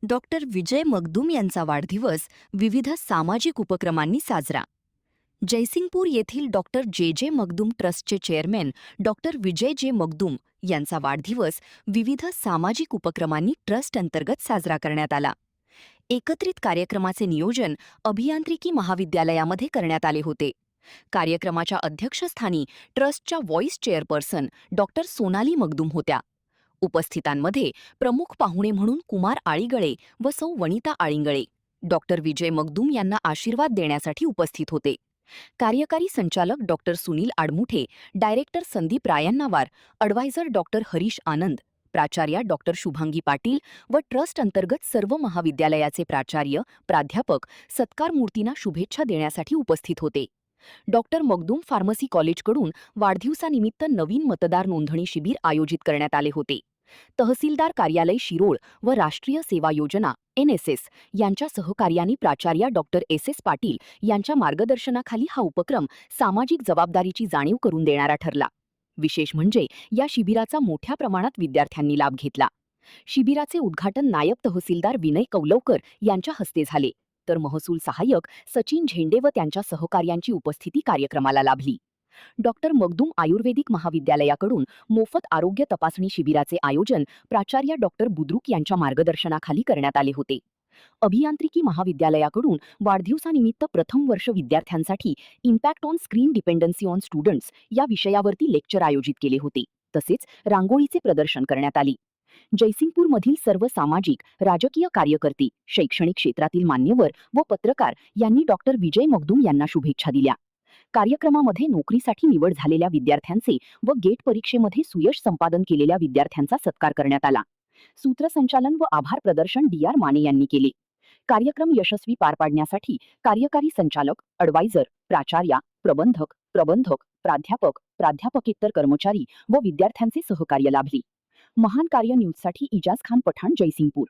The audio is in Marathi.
डॉक्टर विजय मगदूम यांचा वाढदिवस विविध सामाजिक उपक्रमांनी साजरा. जयसिंगपूर येथील डॉक्टर जे जे मगदूम ट्रस्टचे चेअरमॅन डॉक्टर विजय जे मगदूम यांचा वाढदिवस विविध सामाजिक उपक्रमांनी ट्रस्ट अंतर्गत साजरा करण्यात आला. एकत्रित कार्यक्रमाचे नियोजन अभियांत्रिकी महाविद्यालयामध्ये करण्यात आले होते. कार्यक्रमाच्या अध्यक्षस्थानी ट्रस्टच्या vice chairperson doctor Sonali Magdum होत्या. उपस्थितांमध्ये प्रमुख पाहुणे म्हणून कुमार आळीगळे व सौ वनिता आळींगळे डॉक्टर विजय मगदूम यांना आशीर्वाद देण्यासाठी उपस्थित होते. कार्यकारी संचालक doctor Sunil Admuthe, director Sandeep Rayannavar, advisor doctor Harish Anand, प्राचार्या डॉक्टर शुभांगी पाटील व ट्रस्ट अंतर्गत सर्व महाविद्यालयाचे प्राचार्य, प्राध्यापक सत्कार मूर्तींना शुभेच्छा देण्यासाठी उपस्थित होते. डॉक्टर मगदूम फार्मसी कॉलेजकडून वाढदिवसानिमित्त नवीन मतदार नोंदणी शिबिर आयोजित करण्यात आले होते. तहसीलदार कार्यालय शिरोळ व राष्ट्रीय सेवा योजना NSS यांच्या सहकार्याने प्राचार्या डॉक्टर SS पाटील यांच्या मार्गदर्शनाखाली हा उपक्रम सामाजिक जबाबदारीची जाणीव करून देणारा ठरला. विशेष म्हणजे या शिबिराचा मोठ्या प्रमाणात विद्यार्थ्यांनी लाभ घेतला. शिबिराचे उद्घाटन नायब तहसीलदार विनय कौलवकर यांच्या हस्ते झाले, तर महसूल सहाय्यक सचिन झेंडे व त्यांच्या सहकार्यांची उपस्थिती कार्यक्रमाला लाभली. डॉक्टर मगदूम आयुर्वेदिक महाविद्यालयाकडून मोफत आरोग्य तपासणी शिबिराचे आयोजन प्राचार्या डॉक्टर बुद्रुक यांच्या मार्गदर्शनाखाली करण्यात आले होते. अभियांत्रिकी महाविद्यालयाकडून वाढदिवसानिमित्त प्रथम वर्ष विद्यार्थ्यांसाठी impact on screen dependency on students या विषयावरती लेक्चर आयोजित केले होते. तसेच रांगोळीचे प्रदर्शन करण्यात आले. जयसिंगपूरमधील सर्व सामाजिक, राजकीय कार्यकर्ते, शैक्षणिक क्षेत्रातील मान्यवर व पत्रकार यांनी डॉक्टर विजय मगदूम यांना शुभेच्छा दिल्या. कार्यक्रमामध्ये नोकरीसाठी निवड झालेल्या विद्यार्थ्यांचे व गेट परीक्षेमध्ये सुयश संपादन केलेल्या विद्यार्थ्यांचा सत्कार करण्यात आला. सूत्रसंचालन व आभार प्रदर्शन DR माने यांनी केले. कार्यक्रम यशस्वी पार पाडण्यासाठी कार्यकारी संचालक, अडवायझर, प्राचार्या, प्रबंधक, प्राध्यापकेतर कर्मचारी व विद्यार्थ्यांचे सहकार्य लाभले. महान कार्य न्यूजसाठी इजाज खान पठाण, जयसिंगपूर.